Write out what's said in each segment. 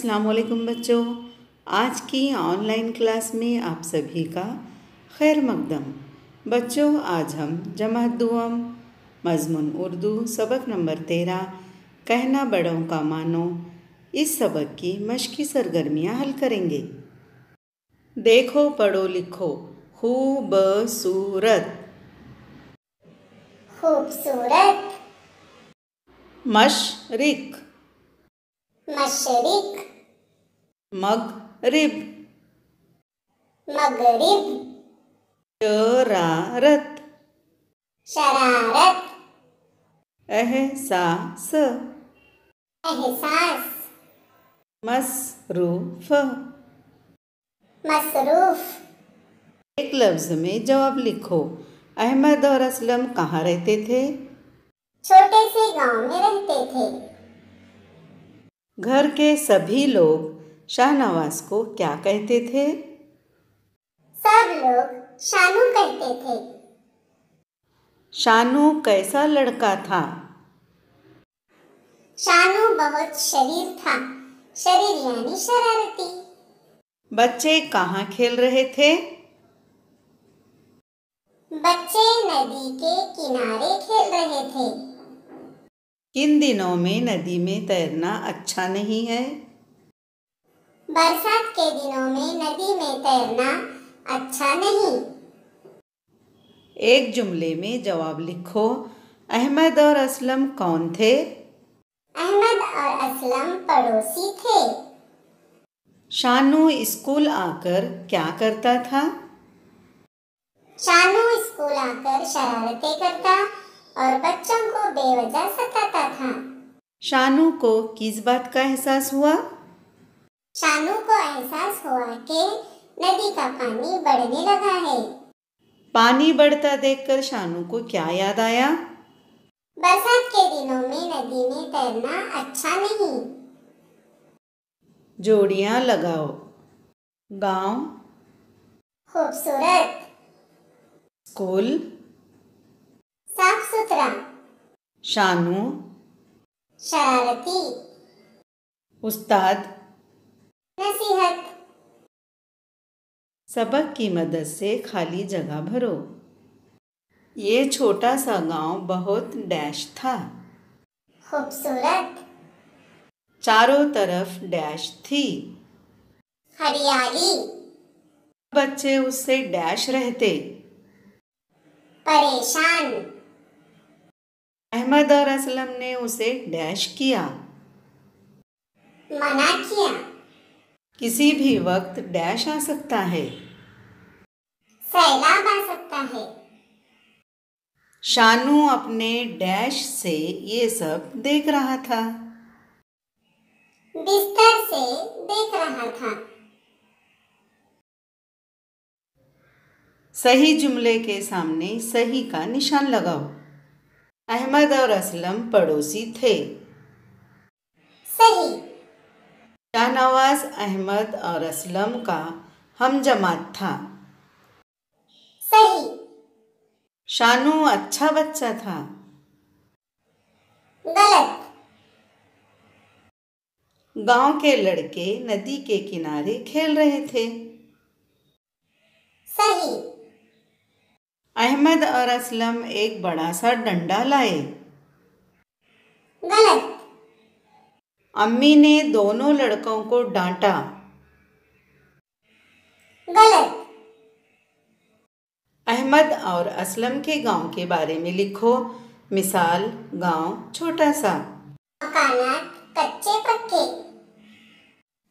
अस्सलाम वालेकुम बच्चों। आज की ऑनलाइन क्लास में आप सभी का खैर मकदम। बच्चों, आज हम जमात दुआम मज़मून उर्दू सबक नंबर 13 कहना बड़ों का मानो इस सबक की मश्की सरगर्मियाँ हल करेंगे। देखो, पढ़ो, लिखो। खूबसूरत, खूबसूरत, मशरिक, मशरिक, मगरिब, मगरिब, शरारत, शरारत, एहसास, एहसास, मसरूफ। मसरूफ। एक लफ्ज़ में जवाब लिखो। अहमद और असलम कहाँ रहते थे? छोटे से गांव में रहते थे। घर के सभी लोग शाहनवाज को क्या कहते थे? सब लोग शानू कहते थे। शानू कैसा लड़का था? शानू बहुत शरीर था। शरीर यानी शरारती। बच्चे कहाँ खेल रहे थे? बच्चे नदी के किनारे खेल रहे थे। किन दिनों में नदी में तैरना अच्छा नहीं है? बरसात के दिनों में नदी में तैरना अच्छा नहीं। एक जुमले में जवाब लिखो। अहमद और असलम कौन थे? अहमद और असलम पड़ोसी थे। शानू स्कूल आकर क्या करता था? शानू स्कूल आकर शरारतें करता और बच्चों को बेवजह सताता था। शानू को किस बात का एहसास हुआ? शानू को एहसास हुआ कि नदी का पानी बढ़ने लगा है। पानी बढ़ता देखकर शानू को क्या याद आया? बरसात के दिनों में नदी में तैरना अच्छा नहीं। जोड़ियां लगाओ। गांव, खूबसूरत, स्कूल, साफ सुथरा, शानू, शरारती, उस्ताद। नसीहत। सबक की मदद से खाली जगह भरो। ये छोटा सा गांव बहुत डैश था। खूबसूरत, चारों तरफ डैश थी। हरियाली, बच्चे उससे डैश रहते। परेशान, अहमद और असलम ने उसे डैश किया। मना किया। किसी भी वक्त डैश आ सकता है। सैलाब आ सकता है। शानू अपने डैश से ये सब देख रहा था। बिस्तर से देख रहा था। सही जुमले के सामने सही का निशान लगाओ। अहमद और असलम पड़ोसी थे। सही। शाहनवाज अहमद और असलम का हम जमात था। सही। शानू अच्छा बच्चा था। गलत। गांव के लड़के नदी के किनारे खेल रहे थे। सही। अहमद और असलम एक बड़ा सा डंडा लाए। गलत। अम्मी ने दोनों लड़कों को डांटा। गलत। अहमद और असलम के गांव के बारे में लिखो। मिसाल, गांव छोटा सा, मकानात कच्चे पक्के,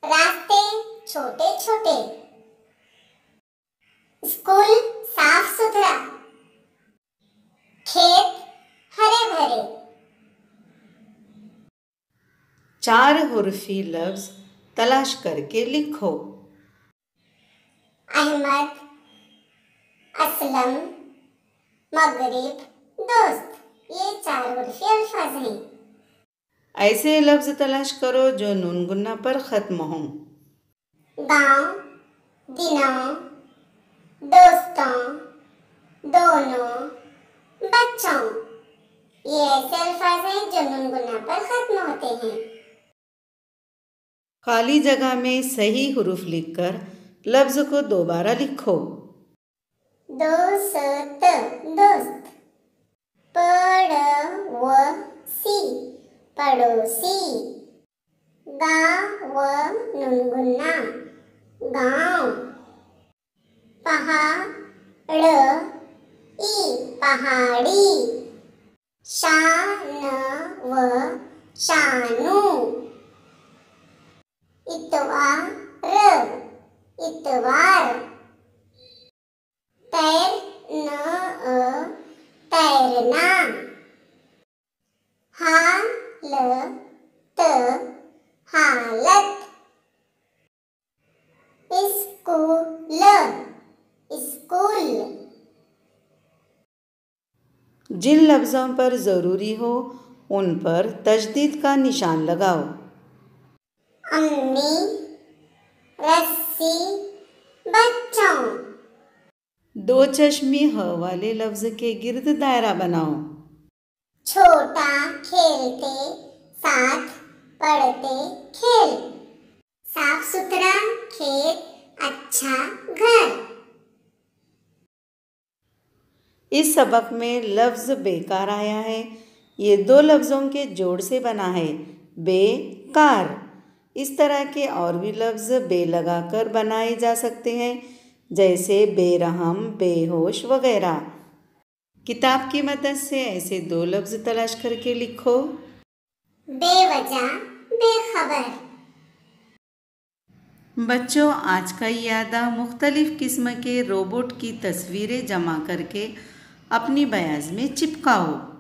रास्ते छोटे छोटे, स्कूल साफ सुथरा, खेत हरे भरे। 4 हुर्फी लफ्ज तलाश करके लिखो। अहमद, असलम, मगरिब, दोस्त। ये 4 उर्फी अल्फाज हैं। ऐसे लफ्ज तलाश करो जो नून गुन्ना पर ख़त्म हों। गांव, दिनों, दोस्तों, दोनों, बच्चों। ये ऐसे अल्फाज हैं जो नून गुन्ना पर खत्म होते हैं। खाली जगह में सही हुरूफ लिखकर लफ्ज़ को दोबारा लिखो। दोस्त दोस्त, पड़ोसी पड़ोसी, गाँव गुनगुना गाँव, पहाड़ी पहाड़ी, शान शानू, इतवार इतवार, तैरना, हालत, स्कूल। जिन लफ्ज़ों पर ज़रूरी हो उन पर तशदीद का निशान लगाओ। अम्मी, रस्सी, बच्चों। दो चश्मी ह वाले लफ्ज़ के गिर्द दायरा बनाओ। छोटा खेलते साथ पढ़ते खेल, साफ सुथरा खेत अच्छा घर। इस सबक में लफ्ज़ बेकार आया है। ये दो लफ्ज़ों के जोड़ से बना है, बेकार। इस तरह के और भी लफ्ज़ बे लगाकर बनाए जा सकते हैं, जैसे बेरहम, बेहोश वगैरह। किताब की मदद से ऐसे दो लफ्ज़ तलाश करके लिखो। बेवजह, बेखबर। बच्चों, आज का यादा मुख्तलिफ़ किस्म के रोबोट की तस्वीरें जमा करके अपनी बयाज में चिपकाओ।